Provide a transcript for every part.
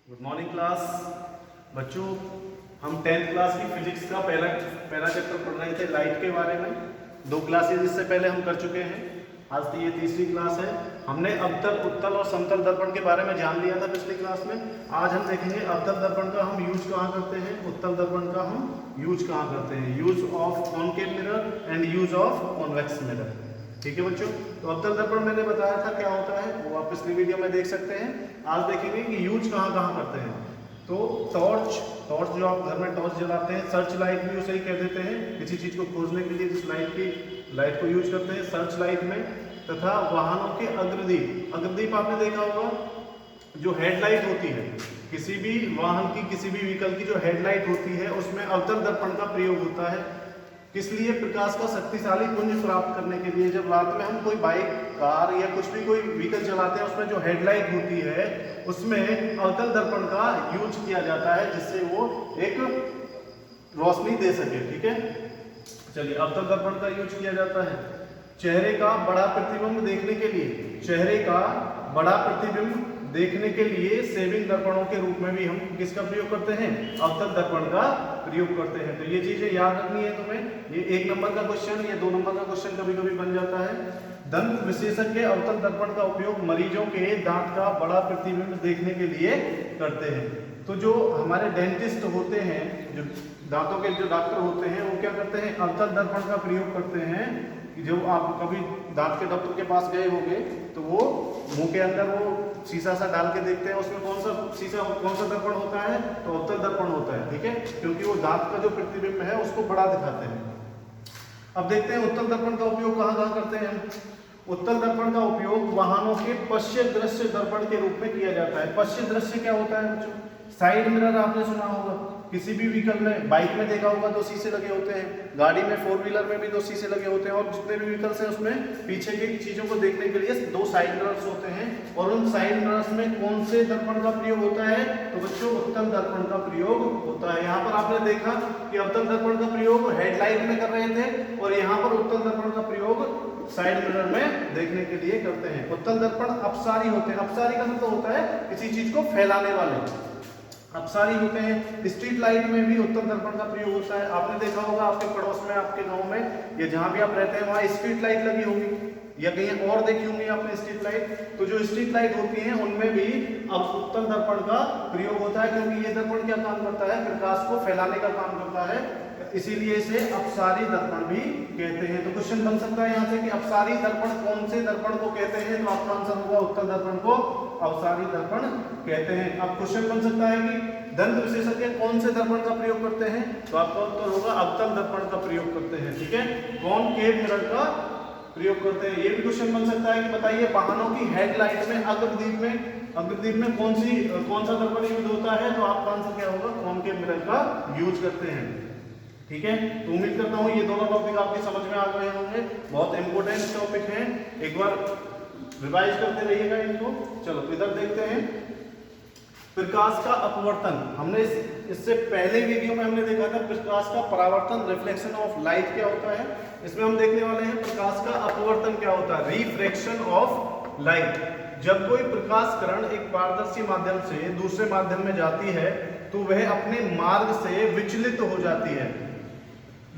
Good morning class. बच्चों, हम 10th class की फिजिक्स का पहला चैप्टर पढ़ रहे थे, लाइट के बारे में। 2 क्लासेज इससे पहले हम कर चुके हैं। आज तो ये तीसरी क्लास है। हमने अवतल, उत्तल और समतल दर्पण के बारे में जान लिया था पिछली क्लास में। आज हम देखेंगे अवतल दर्पण का हम यूज कहाँ करते हैं, उत्तल दर्पण का हम यूज कहाँ करते हैं। Use of concave mirror and use of convex mirror. ठीक है बच्चों, तो अवतल दर्पण मैंने बताया था क्या होता है, वो आप पिछली वीडियो में देख सकते हैं। आज देखेंगे कि यूज कहाँ कहाँ करते हैं। तो टॉर्च जो आप घर में टॉर्च जलाते हैं, सर्च लाइट भी उसे ही कह देते हैं, किसी चीज को खोजने के लिए जिस लाइट को यूज करते हैं सर्च लाइट में। तथा वाहनों के अग्रदीप आपने देखा होगा, जो हेडलाइट होती है, किसी भी वाहन की, किसी भी व्हीकल की जो हेडलाइट होती है उसमें अवतल दर्पण का प्रयोग होता है। किस लिए? प्रकाश का शक्तिशाली पुंज प्राप्त करने के लिए। जब रात में हम कोई बाइक, कार या कुछ भी कोई व्हीकल चलाते हैं, उसमें जो हेडलाइट होती है उसमें अवतल दर्पण का यूज किया जाता है, जिससे वो एक रोशनी दे सके। ठीक है, चलिए, अवतल दर्पण का यूज किया जाता है चेहरे का बड़ा प्रतिबिंब देखने के लिए। चेहरे का बड़ा प्रतिबिंब देखने के लिए सेविंग दर्पणों के रूप में भी हम किसका प्रयोग करते हैं? अवतल दर्पण का प्रयोग करते हैं। तो ये चीजें याद रखनी है तुम्हें। ये 1 नंबर का क्वेश्चन या 2 नंबर का क्वेश्चन कभी कभी बन जाता है। दंत विशेषज्ञ अवतल दर्पण का उपयोग मरीजों के दांत का बड़ा प्रतिबिंब देखने के लिए करते हैं। तो जो हमारे डेंटिस्ट होते हैं, जो दांतों के जो डॉक्टर होते हैं, वो क्या करते हैं? अवतल दर्पण का प्रयोग करते हैं। जो आप कभी दांत के डॉक्टर के पास गए होंगे तो वो मुंह के अंदर वो शीशा सा डाल के देखते हैं, उसमें कौन सा दर्पण होता है? तो अवतल दर्पण होता है। ठीक है, क्योंकि वो दांत का जो प्रतिबिंब है उसको बड़ा दिखाते हैं। अब देखते हैं उत्तल दर्पण का उपयोग कहाँ कहाँ करते हैं हम। उत्तल दर्पण का उपयोग वाहनों के पश्य दृश्य दर्पण के रूप में किया जाता है। पश्य दृश्य क्या होता है बच्चों? साइड मिरर आपने सुना होगा, किसी भी व्हीकल में, बाइक में देखा होगा 2 शीशे लगे होते हैं, गाड़ी में 4 व्हीलर में भी 2 शीशे लगे होते हैं, और जितने भी व्हीकल्स हैं उसमें पीछे की चीजों को देखने के लिए 2 साइड मिरर्स होते हैं। और उन साइड मिरर्स में कौन से दर्पण का प्रयोग होता है? तो बच्चों, उत्तल दर्पण का प्रयोग होता है। यहाँ पर आपने देखा कि अवतल दर्पण का प्रयोग हेडलाइट में कर रहे थे, और यहाँ पर उत्तल दर्पण का प्रयोग साइड मिरर में देखने के लिए करते हैं। उत्तल दर्पण अपसारी होते हैं। अपसारी का मतलब होता है किसी चीज को फैलाने वाले, अपसारी होते हैं। स्ट्रीट लाइट में भी उत्तल दर्पण का प्रयोग होता है। आपने देखा होगा आपके पड़ोस में, आपके गांव में, या जहां भी आप रहते हैं वहां स्ट्रीट लाइट लगी होगी, या कहीं और देखी होंगी आपने स्ट्रीट लाइट। तो जो स्ट्रीट लाइट होती हैं उनमें भी अब उत्तल दर्पण का प्रयोग होता है, क्योंकि ये दर्पण क्या काम करता है? प्रकाश को फैलाने का काम करता है, इसीलिए इसे अपसारी दर्पण भी कहते हैं। तो क्वेश्चन बन सकता है यहाँ से कि अपसारी दर्पण कौन से दर्पण को कहते हैं? तो आपका आंसर होगा उत्तल दर्पण को अपसारी दर्पण कहते हैं। अब क्वेश्चन बन सकता है कि दंत विशेषज्ञ कौन से दर्पण का प्रयोग करते हैं? तो आपका उत्तर होगा अवतल दर्पण का प्रयोग करते हैं। ठीक है, कॉनकेव मिरर का प्रयोग करते हैं। ये भी क्वेश्चन बन सकता है कि बताइए वाहनों की हेडलाइट में अग्रदीप में कौन सा दर्पण यूज होता है? तो आपका आंसर क्या होगा? कॉनकेव मिरर का यूज करते हैं। ठीक है, तो उम्मीद करता हूँ ये दोनों टॉपिक आपकी समझ में आ गए होंगे। बहुत इंपोर्टेंट टॉपिक हैं, एक बार रिवाइज करते रहिएगा इनको। चलो इधर देखते हैं, प्रकाश का अपवर्तन। हमने इससे पहले वीडियो में हमने देखा था प्रकाश का परावर्तन, रिफ्लेक्शन ऑफ लाइट क्या होता है। इसमें हम देखने वाले हैं प्रकाश का अपवर्तन क्या होता है, रिफ्रैक्शन ऑफ लाइट। जब कोई प्रकाश किरण एक पारदर्शी माध्यम से दूसरे माध्यम में जाती है तो वह अपने मार्ग से विचलित हो जाती है,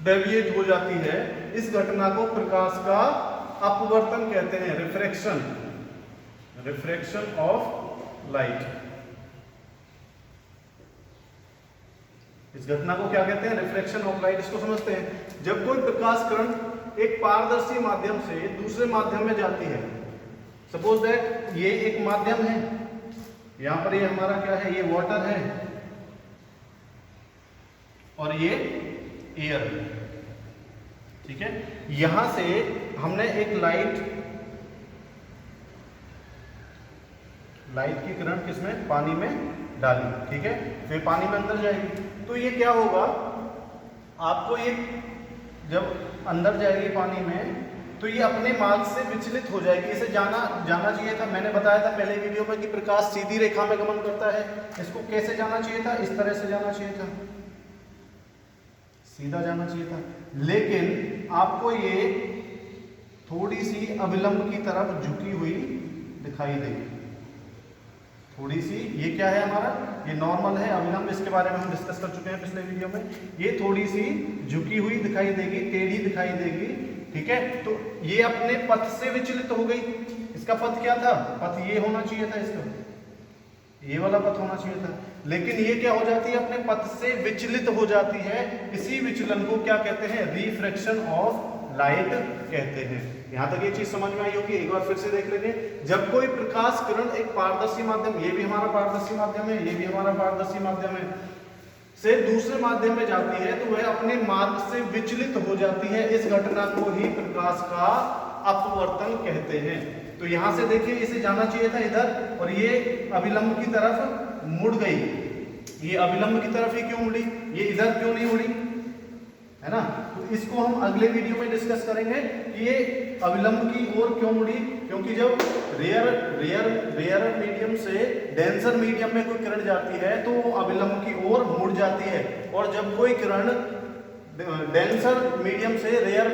डेविएट हो जाती है। इस घटना को प्रकाश का अपवर्तन कहते हैं, रिफ्रैक्शन ऑफ लाइट। इस घटना को क्या कहते हैं? Reflection of light. इसको समझते हैं। जब कोई प्रकाश किरण एक पारदर्शी माध्यम से दूसरे माध्यम में जाती है, सपोज दैट ये एक माध्यम है, यहां पर ये हमारा क्या है? ये वाटर है और ये एयर है। ठीक है, यहां से हमने एक लाइट की किरण किसमें? पानी में डाली। ठीक है, फिर पानी में अंदर जाएगी तो ये क्या होगा? आपको ये जब अंदर जाएगी पानी में तो ये अपने मार्ग से विचलित हो जाएगी। इसे जाना चाहिए था। मैंने बताया था पहले वीडियो में कि प्रकाश सीधी रेखा में गमन करता है। इसको कैसे जाना चाहिए था? इस तरह से जाना चाहिए था, सीधा जाना चाहिए था, लेकिन आपको ये थोड़ी सी अविलंब की तरफ झुकी हुई दिखाई देगी। थोड़ी सी, ये क्या है हमारा, ये नॉर्मल है, अविलंब, इसके बारे में हम डिस्कस कर चुके हैं पिछले वीडियो में। ये थोड़ी सी झुकी हुई दिखाई देगी, टेढ़ी दिखाई देगी, ठीक है। तो ये अपने पथ से विचलित हो गई। इसका पथ क्या था, पथ ये होना चाहिए था, इसका ये वाला पथ होना चाहिए था, लेकिन ये क्या हो जाती है, अपने पथ से विचलित हो जाती है। इसी विचलन को क्या कहते हैं, रिफ्रैक्शन ऑफ लाइट कहते हैं। यहां तक ये चीज समझ में आई होगी, एक बार फिर से देख लेंगे। जब कोई प्रकाश किरण एक पारदर्शी माध्यम, ये भी हमारा पारदर्शी माध्यम है, ये भी हमारा पारदर्शी माध्यम है, से दूसरे माध्यम में जाती है, तो वह अपने मार्ग से विचलित हो जाती है। इस घटना को ही प्रकाश का अपवर्तन कहते हैं। तो यहां से देखिए, इसे जाना चाहिए था इधर, और ये अभिलंब की तरफ मुड़ गई। ये अभिलंब की तरफ ही क्यों मुड़ी, ये इधर क्यों नहीं मुड़ी, है ना। तो इसको हम अगले वीडियो में डिस्कस करेंगे कि ये अविलंब की ओर क्यों मुड़ी। क्योंकि जब रेयर मीडियम से डेंसर मीडियम में कोई किरण जाती है तो वो अविलंब की ओर मुड़ जाती है, और जब कोई किरण डेंसर मीडियम से रेयर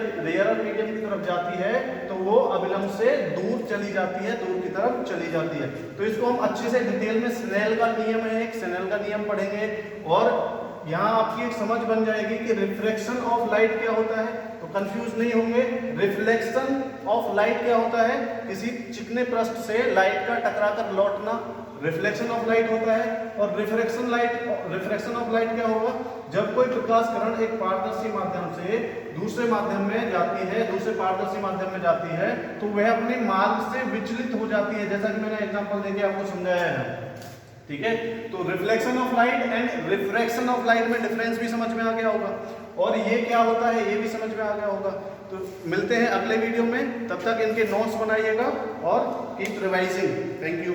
मीडियम की तरफ जाती है तो वो अविलंब से दूर चली जाती है, दूर की तरफ चली जाती है। तो इसको हम अच्छे से डिटेल में स्नेल का नियम है, एक स्नेल का नियम पढ़ेंगे, और यहाँ आपकी एक समझ बन जाएगी कि रिफ्लेक्शन ऑफ लाइट क्या होता है, तो कंफ्यूज नहीं होंगे। रिफ्लेक्शन ऑफ लाइट क्या होता है, किसी चिकने पृष्ठ से लाइट का टकराकर लौटना रिफ्लेक्शन ऑफ लाइट होता है। और रिफ्रैक्शन ऑफ लाइट क्या होगा, जब कोई प्रकाश किरण एक पारदर्शी माध्यम से दूसरे माध्यम में जाती है, दूसरे पारदर्शी माध्यम में जाती है, तो वह अपने मार्ग से विचलित हो जाती है, जैसा कि मैंने एग्जांपल देके आपको समझाया है, ठीक है। तो reflection of light and refraction of light में डिफरेंस भी समझ में आ गया होगा, और ये क्या होता है ये भी समझ में आ गया होगा। तो मिलते हैं अगले वीडियो में, तब तक इनके नोट्स बनाइएगा और कीप रिवाइजिंग। Thank you.